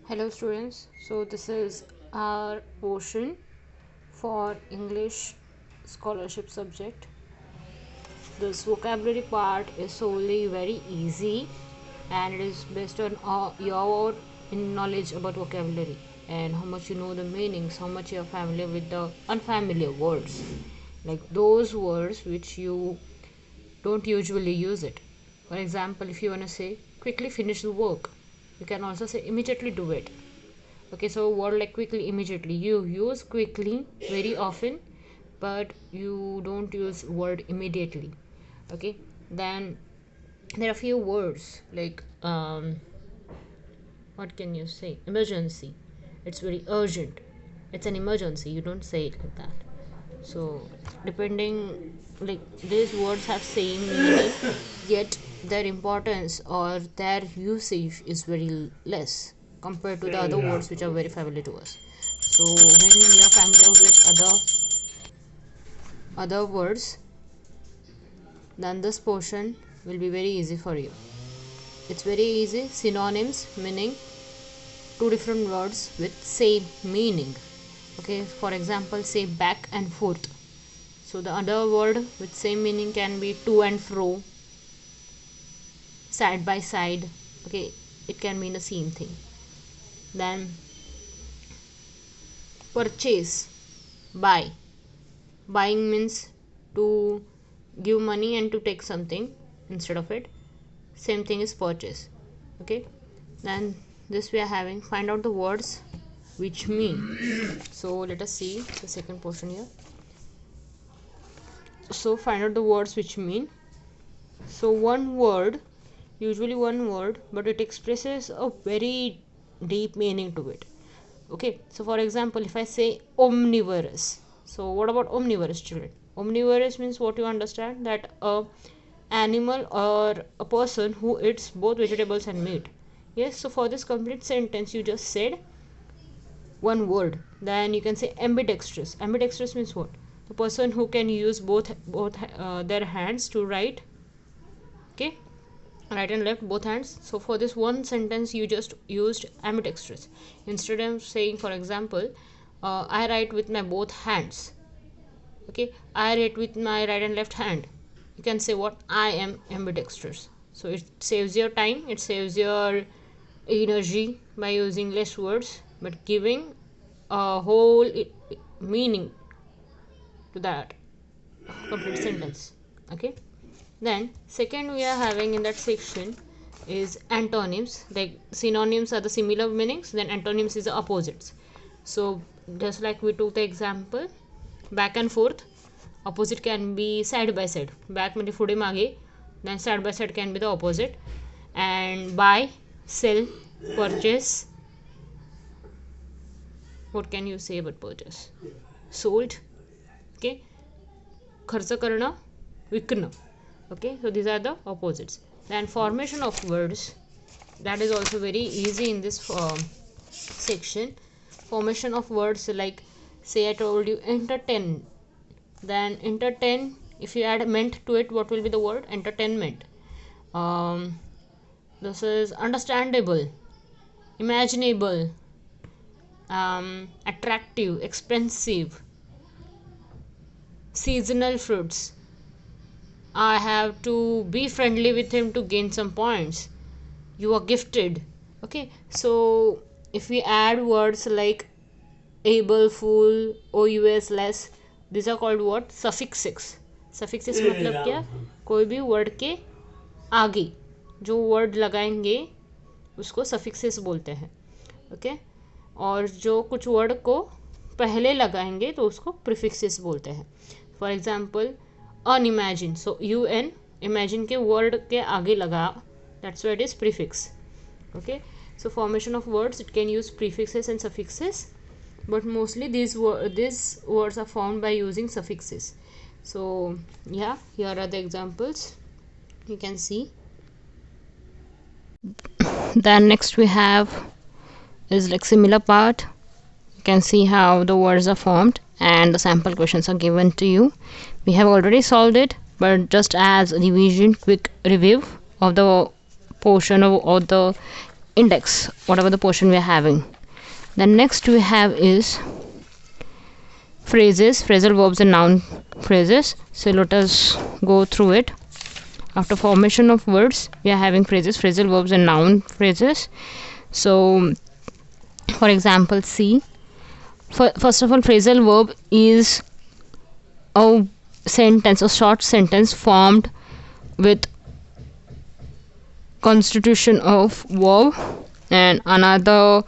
Hello students, so this is our portion for English scholarship subject. This vocabulary part is solely very easy and it is based on your knowledge about vocabulary and how much you know the meanings, how much you are familiar with the unfamiliar words, like those words which you don't usually use it. For example, if you want to say quickly finish the work, you can also say immediately do it. Okay, so word like quickly, immediately, you use quickly very often, but you don't use word immediately. Okay, then there are few words like what can you say, emergency. It's very urgent, it's an emergency, you don't say it like that. So depending, like these words have same meaning, yet their importance or their usage is very less compared to the other words which are very familiar to us. So when you are familiar with other words, then this portion will be very easy for you. It's very easy. Synonyms, meaning two different words with same meaning. Okay, for example, say back and forth. So the other word with same meaning can be to and fro, side by side. Okay, it can mean the same thing. Then purchase, buy. Buying means to give money and to take something instead of it. Same thing is purchase. Okay, then this we are having, find out the words which mean. So let us see the second portion here. So find out the words which mean. So one word, usually one word, but it expresses a very deep meaning to it. Okay, so for example, if I say omnivorous, so what about omnivorous, children? Omnivorous means, what you understand, that a animal or a person who eats both vegetables and meat. Yes, so for this complete sentence you just said one word. Then you can say ambidextrous. Ambidextrous means what? The person who can use both their hands to write. Okay, right and left, both hands. So for this one sentence you just used ambidextrous. Instead of saying, for example, I write with my both hands. Okay, I write with my right and left hand. You can say what? I am ambidextrous. So it saves your time, it saves your energy by using less words but giving a whole meaning to that complete sentence. Okay, then second we are having in that section is antonyms. Like synonyms are the similar meanings, then antonyms is the opposites. So just like we took the example back and forth, opposite can be side by side. Back म्हणजे पुढे मागे, then side by side can be the opposite. And buy, sell, purchase, what can you say about purchase? Sold. Okay, खर्च करणं, विकणं. Okay, so these are the opposites. Then formation of words, that is also very easy in this section. Formation of words, like say I told you entertain, then entertain, if you add meant to it, what will be the word? Entertainment. This is understandable, imaginable, attractive, expensive, seasonal fruits. I have to be friendly with him to gain some points. You are gifted. Okay, so if we add words like able, full, ous, less, these are called what? Suffixes. Suffixes मतलब क्या? कोई भी word के आगे जो word लगाएंगे उसको suffixes बोलते हैं. ओके, और जो कुछ वर्ड को पहले लगाएंगे तो उसको प्रीफिक्सेस बोलते हैं. For example unimagine, so U N, imagine के वर्ड के आगे लगा, that's what is prefix. Okay, so formation of words, it can use prefixes and suffixes, but mostly these words are formed by using suffixes. So yeah, here are the examples you can see. Then next we have is like similar part. You can see how the words are formed and the sample questions are given to you. We have already solved it, but just as a revision, quick review of the portion of the index, whatever the portion we are having. Then next we have is phrases, phrasal verbs and noun phrases. So let us go through it. After formation of words, we are having phrases, phrasal verbs and noun phrases. So for example, see, first of all, phrasal verb is a sentence, a short sentence formed with constitution of verb and another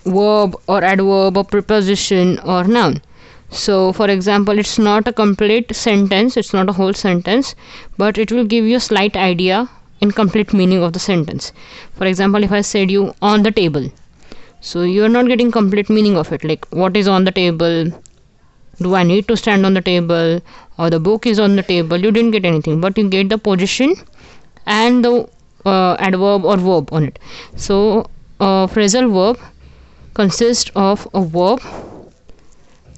verb or adverb or preposition or noun. So for example, it's not a complete sentence, it's not a whole sentence, but it will give you a slight idea in complete meaning of the sentence. For example, if I said you on the table, so you're not getting complete meaning of it, like what is on the table, do I need to stand on the table, or the book is on the table. You didn't get anything, but you get the position and the adverb or verb on it. So phrasal verb consists of a verb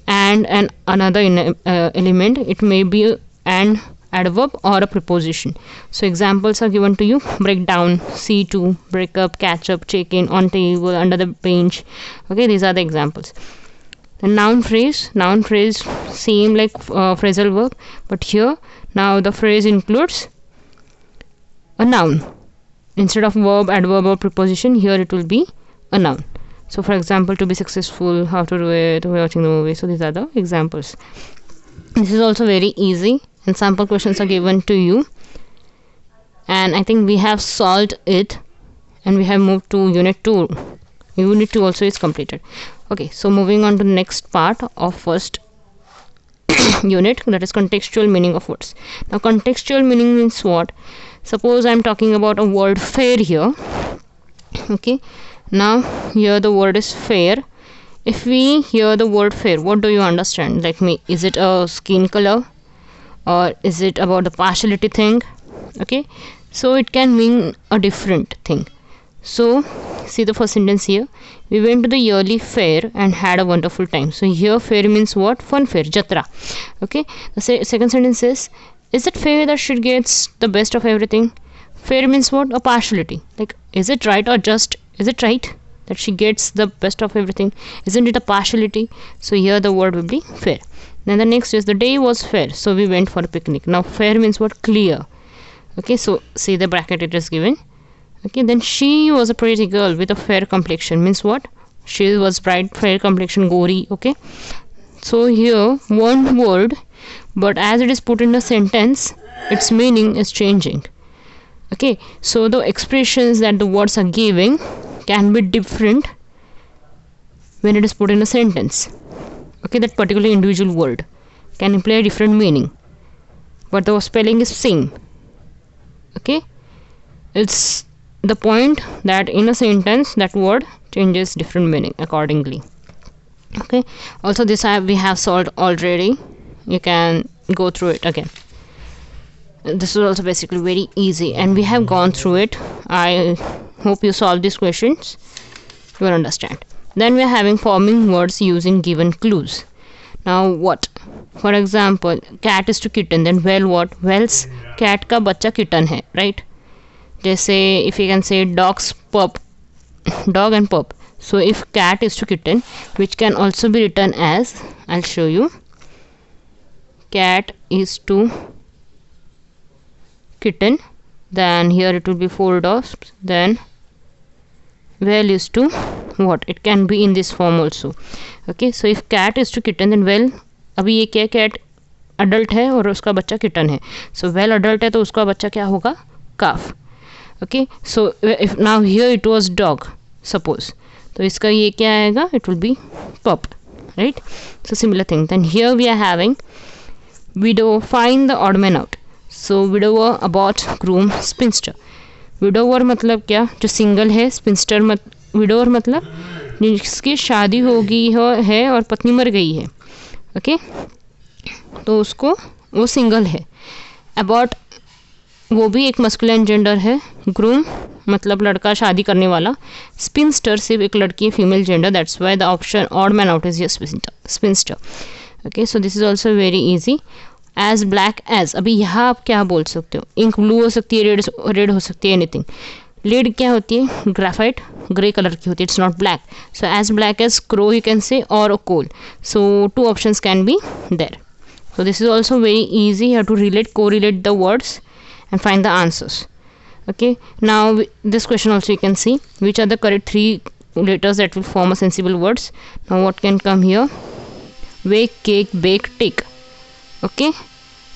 and another element. It may be an adverb or a preposition. So examples are given to you: break down, see to, break up, catch up, check in, on table, under the bench. Okay, these are the examples. The noun phrase same like phrasal verb, but here now the phrase includes a noun. Instead of verb, adverb or preposition, here it will be a noun. So for example, to be successful, how to do it, watching the movie. So these are the examples. This is also very easy, and sample questions are given to you, and I think we have solved it, and we have moved to unit 2. Unit 2 also is completed. Okay, so moving on to the next part of first unit, that is contextual meaning of words. Now contextual meaning means what? Suppose I am talking about a word fair here. Okay, now here the word is fair. If we hear the word fair, what do you understand? Like me, is it a skin color, or is it about the partiality thing? Okay, so it can mean a different thing. So see the first sentence here: we went to the yearly fair and had a wonderful time. So here fair means what? Fun fair, jatra. Okay, the second sentence is it fair that she gets the best of everything? Fair means what? A partiality. Like, is it right, or just is it right that she gets the best of everything? Isn't it a partiality? So here the word will be fair. Then the next is the day was fair, so we went for a picnic. Now fair means what? Clear. Okay, so see the bracket it is given. Okay, then she was a pretty girl with a fair complexion means what? She was bright, fair complexion, gory. Okay, so here one word, but as it is put in a sentence, its meaning is changing. Okay, so the expressions that the words are giving can be different when it is put in a sentence. Okay, that particular individual word can imply a different meaning, but the spelling is same. Okay, it's the point that in a sentence that word changes different meaning accordingly. Okay, also this we have solved already. You can go through it again. This is also basically very easy, and we have gone through it. I hope you solve these questions. You will understand. Then we are having forming words using given clues. Now what? For example, cat is to kitten, then well what? Well's cat का बच्चा kitten है, right? जैसे if you can say dog's pup, dog and pup. So if cat is to kitten, which can also be written as, I'll show you, cat is to kitten, then here it will be 4 dogs, then well is to what? It can be in this form also. Okay, so if cat is to kitten, then well, अभी ये क्या, cat adult है और उसका बच्चा kitten है. So well adult है तो उसका बच्चा क्या होगा? Calf. Okay, so if now here it was dog, suppose, तो इसका ये क्या आएगा? It will be pup, right? So similar thing. Then here we are having widow, find the odd man out. So widower, abort, groom, spinster. Widower मतलब क्या? जो single है. Sphincter widower मतलब जिसकी शादी हो गई है और पत्नी मर गई है. ओके, तो उसको वो सिंगल है. अबॉट वो भी एक मस्कुलिन जेंडर है. ग्रूम मतलब लड़का शादी करने वाला. स्पिंस्टर सिर्फ एक लड़की है, female gender. That's why the option odd man out is spinster. Okay, so this is also very easy. As black as, अभी यहाँ आप क्या बोल सकते हो? इंक ब्लू हो सकती है, रेड हो सकती है, एनीथिंग. lead क्या होती है, graphite grey color की होती है, it's not black. So as black as crow you can say, or a coal. So two options can be there. So this is also very easy. You have to correlate the words and find the answers. Okay, now this question also you can see which are the correct three letters that will form a sensible words. Now what can come here? Wake, cake, bake, take. Okay,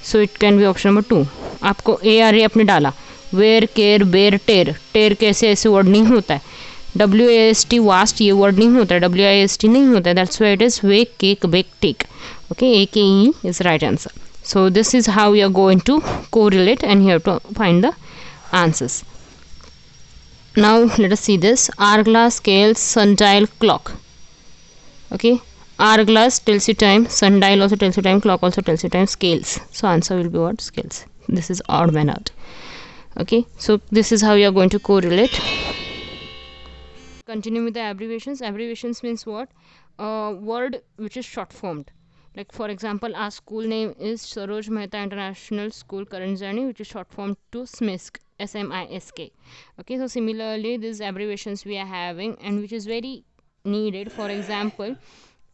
so it can be option number 2. आपको A R A आपने डाला, where, care, bear, टेर. टेर कैसे ऐसे word नहीं होता है. W A S T vast ये वर्ड नहीं होता है, डब्ल्यू आई एस टी नहीं होता है. That's why it is wake, cake, bake, take. Okay, A K E is right answer. So this is how we are going to correlate and you have to find the answers. Now let us see this. Hourglass, scale, sundial, clock. Okay, hourglass tells you time, sundial also tells you time, clock also tells you time, scales. So answer will be what? Scales. This is odd man out. Okay, so this is how you are going to correlate. Continue with the abbreviations. Abbreviations means what? Word which is short formed. Like for example, our school name is Saroj Mehta International School Karanjani, which is short formed to SMISK, SMISK. Okay, so similarly these abbreviations we are having and which is very needed. For example,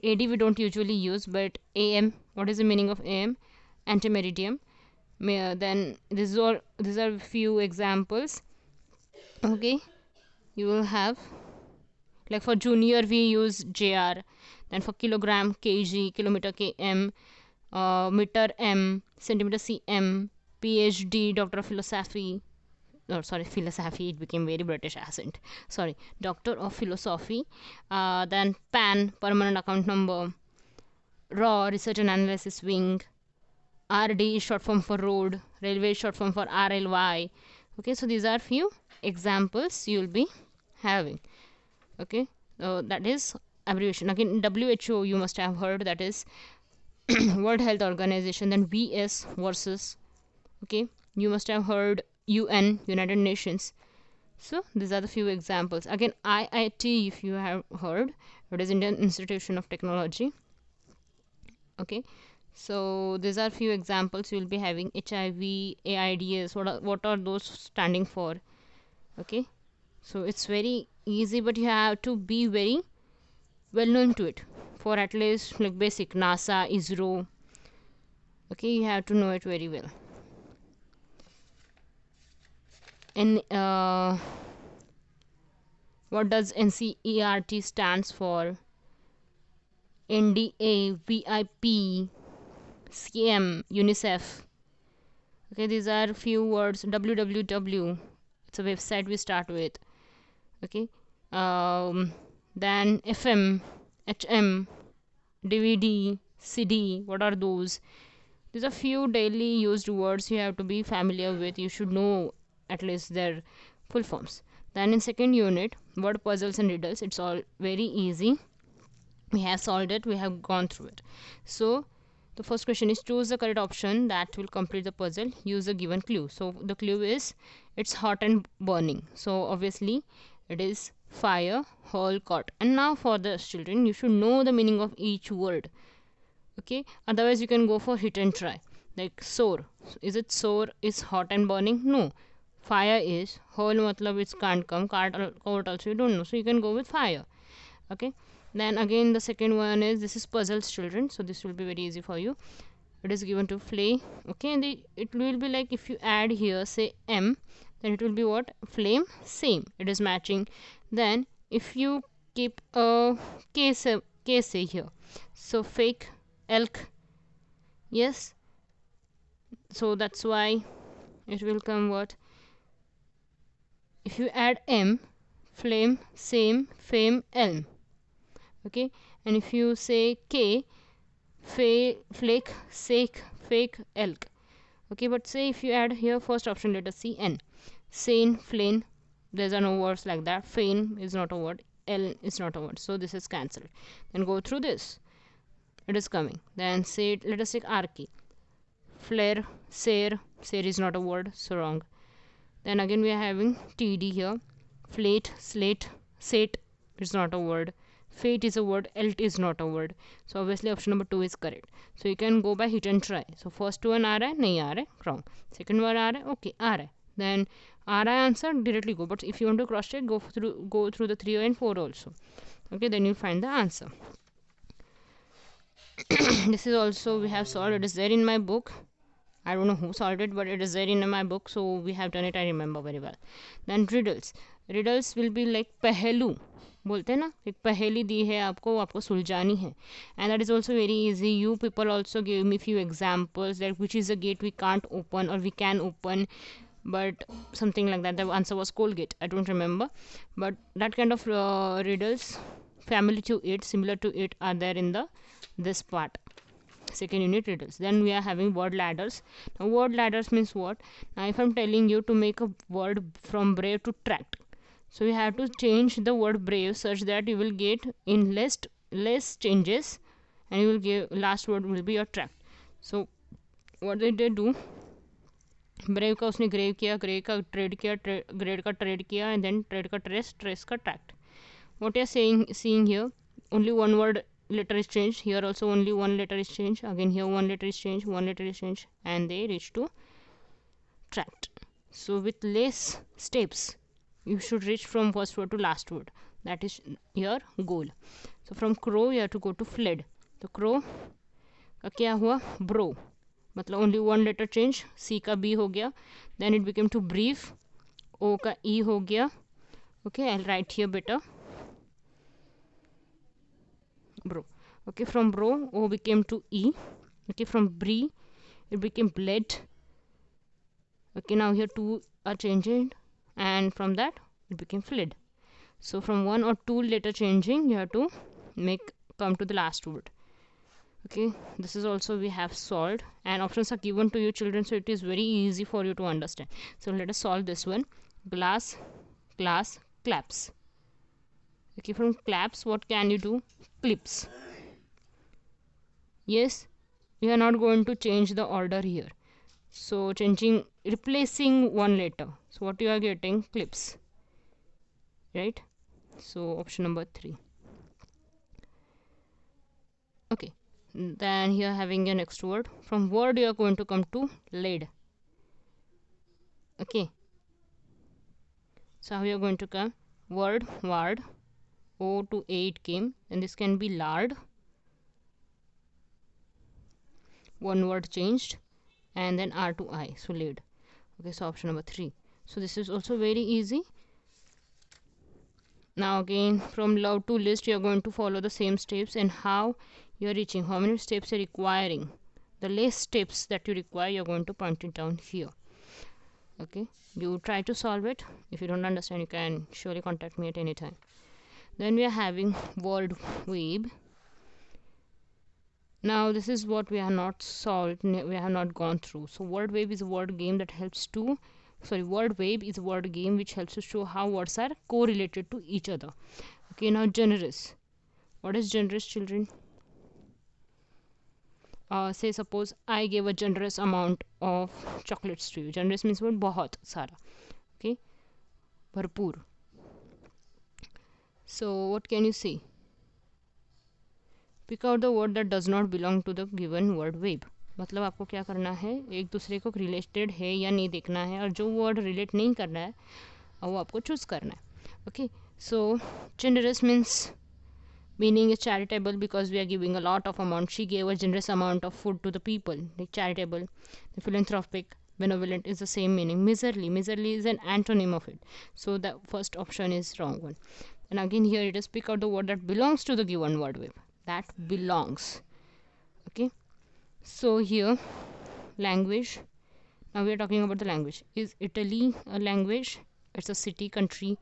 AD we don't usually use, but AM, what is the meaning of AM? Antimeridiem. Then these are few examples. Okay, you will have, like for junior we use JR, then for kilogram kg, kilometer km, meter m, centimeter cm, PhD, doctor of philosophy, philosophy, it became very British accent, sorry, doctor of philosophy. Then PAN, permanent account number. RAW, research and analysis wing. RD is short form for road. Railway is short form for RLY. Okay, so these are few examples you will be having. Okay, so that is abbreviation. Again, WHO you must have heard, that is World Health Organization. Then VS, versus. Okay, you must have heard UN, United Nations. So these are the few examples. Again, IIT, if you have heard, it is Indian Institution of Technology. Okay, so these are few examples you will be having. HIV, AIDS, what are those standing for? Okay, so it's very easy, but you have to be very well known to it, for at least like basic NASA, ISRO. Okay, you have to know it very well. And what does NCERT stands for? NDA, VIP, CM, UNICEF. Okay, these are few words. www, it's a website we start with. Okay, then FM, HM, DVD, CD, what are those? These are few daily used words you have to be familiar with. You should know at least their full forms. Then in second unit, word puzzles and riddles, it's all very easy. We have solved it, we have gone through it. So the first question is, choose the correct option that will complete the puzzle. Use a given clue. So the clue is it's hot and burning. So obviously it is fire, hole, caught. And now for the children, you should know the meaning of each word. Okay, otherwise you can go for hit and try. Like sore, is it sore is hot and burning? No. Fire is, hole matlab it can't come, cart also you don't know, so you can go with fire. Okay, then again the second one is, this is puzzles children, so this will be very easy for you. It is given to flame. Okay, and it will be like, if you add here say M, then it will be what? Flame, same, it is matching. Then if you keep a case here, so fake, elk, yes, so that's why it will come what? If you add M, flame, same, fame, elm. Okay, and if you say K, flake, sake, fake, elk. Okay, but say if you add here first option, let us see N, sane, flame, there are no words like that. Fane is not a word, L is not a word, so this is cancelled. Then go through this, it is coming. Then say, let us take Arki, flare, sare is not a word, so wrong. Then again we are having TD here, flate, slate, sate is not a word, fate is a word, elt is not a word, so obviously option number 2 is correct. So you can go by hit and try. So first one aa raha hai, nahi aa raha hai, wrong. Second one aa raha hai, okay aa raha hai, then are I answered, directly go. But if you want to cross check, go through the 3 and 4 also. Okay, then you'll find the answer. This is also we have solved. It is there in my book. I don't know who solved it, but it is there in my book, so we have done it. I remember very well. Then riddles will be like पहेलू बोलते हैं ना, एक पहेली दी है आपको सुलझानी है, and that is also very easy. You people also gave me few examples, like which is a gate we can't open or we can open, but something like that. The answer was Colgate. I don't remember, but that kind of riddles family to it, similar to it, are there in this part, second unit riddles. Then we are having word ladders. Now word ladders means what? Now if I'm telling you to make a word from brave to tract, so you have to change the word brave such that you will get in less changes, and you will give last word will be your tract. So what did they do? Brave का उसने grave किया, grave का trade किया, grade का trade किया, and then trade का trace का tract. What you are seeing here, only one word letter is changed. Here also only one letter is changed. Again here one letter is changed, one letter is changed, and they reach to tract. So with less steps, you should reach from first word to last word. That is your goal. So from crow you have to go to fled. तो crow का क्या हुआ? Bro. मतलब only one letter change. C का B हो गया, then it became too brief. O का E हो गया. Okay, I write here better. Bro. Okay, from bro O became to E. Okay, from bree it became bled. Okay, now here two are changing, and from that it became fled. So from one or two letter changing, you have to come to the last word. Okay, this is also we have solved, and options are given to you children, so it is very easy for you to understand. So let us solve this one. Glass, class, claps. Okay, from claps what can you do? Clips. Yes, we are not going to change the order here, so replacing one letter, so what you are getting? Clips, right? So option number 3. Okay, then here having a next word. From word you are going to come to lead. Okay, so how you are going to come? Word, ward, O to A it came, and this can be lard. One word changed, and then R to I, so lead. Okay, so option number 3. So this is also very easy. Now again from love to list you are going to follow the same steps, and how you are reaching, how many steps you are requiring, the less steps that you require you are going to point it down here. Okay, you try to solve it. If you don't understand, you can surely contact me at any time. Then we are having word web. Now this is what we have not solved, we have not gone through. So word web is a word game that helps to word web is a word game which helps to show how words are correlated to each other. Okay, now generous. What is generous, children? Say suppose I gave a generous amount of chocolates to you. Generous means what? बहुत सारा. Okay, भरपूर. So what can you say? Pick out the word that does not belong to the given word web. मतलब आपको क्या करना है, एक दूसरे को रिलेटेड है या नहीं देखना है, और जो वर्ड रिलेट नहीं करना है वो आपको चूज करना है. Okay, so generous means meaning is charitable because we are giving a lot of amount. She gave a generous amount of food to the people, like charitable. The philanthropic, benevolent is the same meaning. Miserly is an antonym of it, so the first option is wrong one. And again here it is pick out the word that belongs to the given word web. That belongs. Okay, so here language. Now we are talking about the language. Is Italy a language? It's a city, country.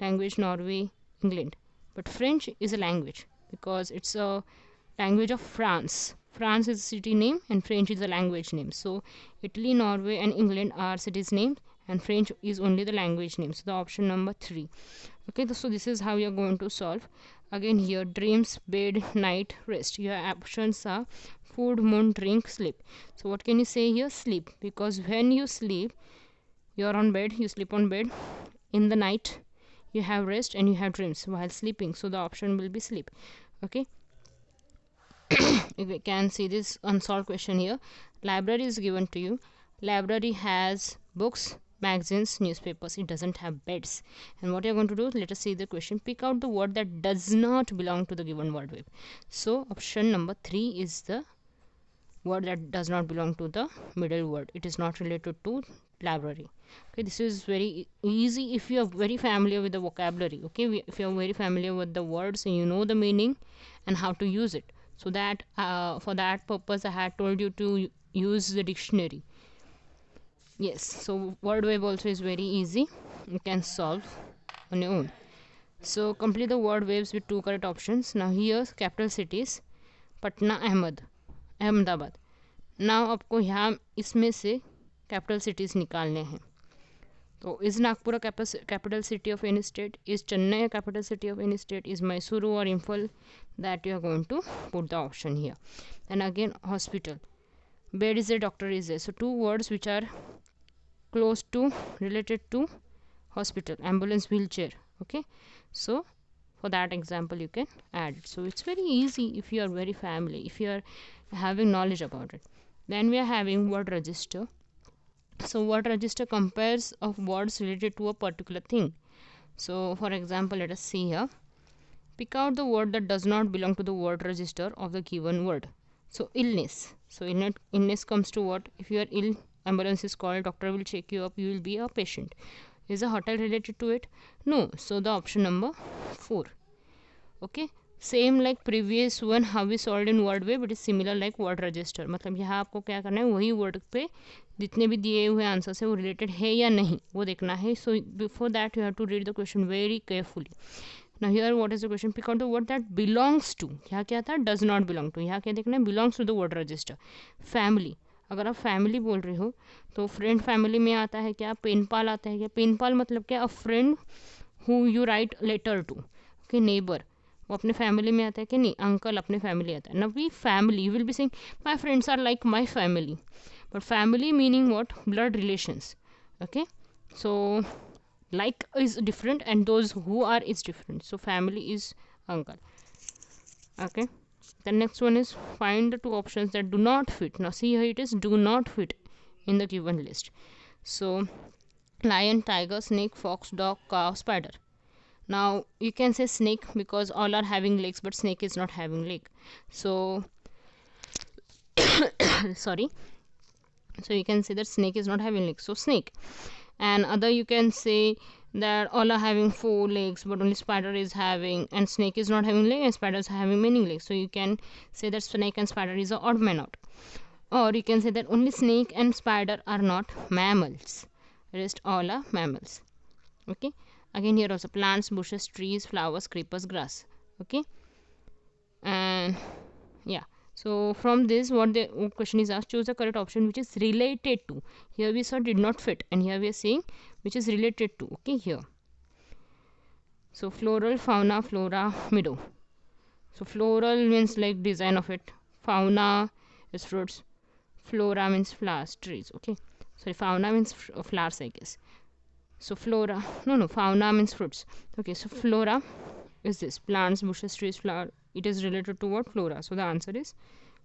Language Norway, England. But French is a language because it's a language of France. France is a city name and French is a language name. So Italy, Norway and England are cities names, and French is only the language name. So the option number 3. Okay, so this is how you are going to solve. Again here dreams, bed, night, rest. Your options are food, moon, drink, sleep. So what can you say here? Sleep, because when you sleep you are on bed, you sleep on bed. In the night you have rest and you have dreams while sleeping, so the option will be sleep. Okay, if we can see this unsolved question here. Library is given to you. Library has books, magazines, newspapers. It doesn't have beds. And what you're going to do, let us see the question. Pick out the word that does not belong to the given word web. So option number 3 is the word that does not belong to the middle word. It is not related to library. Okay, this is very easy if you are very familiar with the vocabulary. Okay, if you are very familiar with the words and you know the meaning and how to use it. So that for that purpose I had told you to use the dictionary. Yes, so word web also is very easy. You can solve on your own. So complete the word waves with 2 correct options. Now here capital cities Patna, Ahmedabad. Now आपको यहाँ इसमें से capital cities निकालने हैं. तो is Nagpur capital city of any state, is Chennai capital city of any state, is Mysuru और Imphal, that you are going to put the option here. And again hospital, bed is a, doctor is a. So 2 words which are close to related to hospital, ambulance, wheelchair. Okay, so for that example you can add it. So it's very easy if you are very familiar, if you are having knowledge about it. Then we are having word register. So word register compares of words related to a particular thing. So for example, let us see here. Pick out the word that does not belong to the word register of the given word. So illness. So illness comes to what? If you are ill, ambulance is called, doctor will check you up, you will be a patient. Is a hotel related to it? No. So the option number 4. Okay, same like previous one how we solve in word web, it is similar like word register. मतलब यहाँ आपको क्या करना है, वही word पे जितने भी दिए हुए आंसर्स है वो रिलेटेड है या नहीं वो देखना है. So before that you have to read the question very carefully. Now here what is the question, pick out the word that belongs to. यहाँ क्या था, डज नॉट बिलोंग टू. यहाँ क्या देखना है, belongs to the word register. Family, अगर आप family बोल रहे हो तो फ्रेंड फैमिली में आता है क्या, पेनपाल आता है क्या. पेनपाल मतलब क्या, a friend who you write letter to. Okay, neighbour वो अपने फैमिली में आता है कि नहीं, अंकल अपने फैमिली आता है. नवी family, you will be saying my friends are like my family, but family meaning what, blood relations. Okay, so like is different and those who are is different. So family is uncle. Okay, the next one is find the 2 options that do not fit. Now see here it is do not fit in the given list. So lion, tiger, snake, fox, dog, cow, spider. Now you can say snake because all are having legs but snake is not having leg. So sorry, so you can say that snake is not having legs, so snake. And other you can say that all are having 4 legs but only spider is having, and snake is not having leg and spider is having many legs. So you can say that snake and spider is a odd man out. Or you can say that only snake and spider are not mammals, rest all are mammals. Okay, again here also plants, bushes, trees, flowers, creepers, grass. Okay, and yeah, so from this what the question is asked, choose the correct option which is related to. Here we saw did not fit and here we are saying which is related to. Okay, here so floral, fauna, flora, meadow. So floral means like design of it, fauna is fruits, flora means flowers, trees. Okay, sorry, fauna means flowers I guess. So flora, no, fauna means fruits. Okay, so flora is this plants, bushes, trees, flower. It is related to what, flora. So the answer is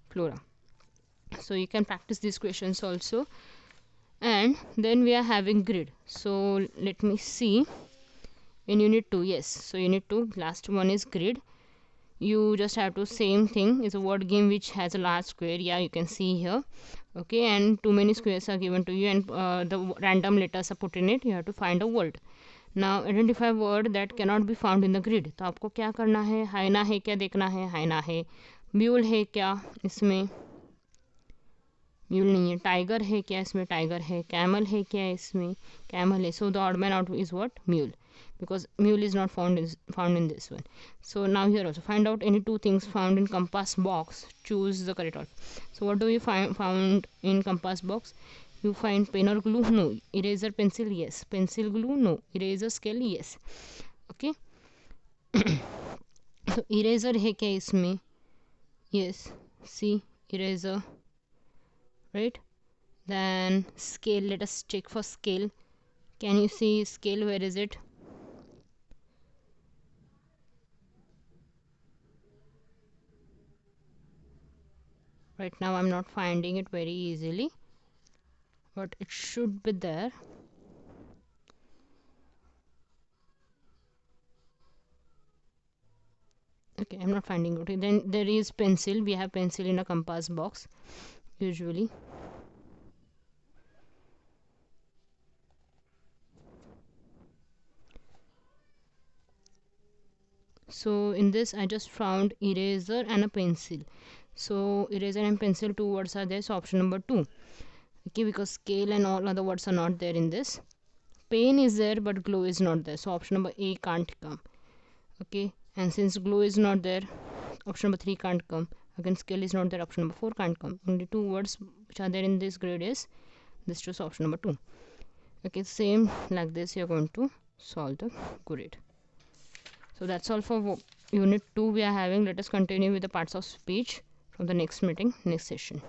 flora. So you can practice these questions also. And then we are having grid. So let me see in unit 2. Yes, so unit 2 last one is grid. You just have to same thing, is a word game which has a large square. Yeah, you can see here. Okay, and too many squares are given to you and the random letters are put in it. You have to find a word. Now identify word that cannot be found in the grid. तो आपको क्या करना है, हाइना है क्या देखना है, हाइना है. म्यूल है क्या इसमें, म्यूल नहीं है. टाइगर है क्या इसमें, टाइगर है. कैमल है क्या इसमें, कैमल है. So the odd man out is what, mule, because mule is not found in this one. So now here also find out any 2 things found in compass box, choose the correct one. So what do you found in compass box, you find pen or glue, no. Eraser, pencil, yes. Pencil, glue, no. Eraser, scale, yes. Okay. So eraser है क्या इसमें, yes. See, eraser, right. Then scale, let us check for scale. Can you see scale, where is it? Right now I'm not finding it very easily, but it should be there. Okay, I'm not finding. Okay, then there is pencil. We have pencil in a compass box usually. So in this I just found eraser and a pencil. So eraser and pencil, two words are there, so option number 2. Okay, because scale and all other words are not there in this. Pen is there but glue is not there, so option number A can't come. Okay, and since glue is not there, option number 3 can't come. Again, scale is not there, option number 4 can't come. Only two words which are there in this grade is this, choose option number 2. Okay, same like this you're going to solve the grade. So that's all for unit 2 we are having. Let us continue with the parts of speech from the next meeting, next session.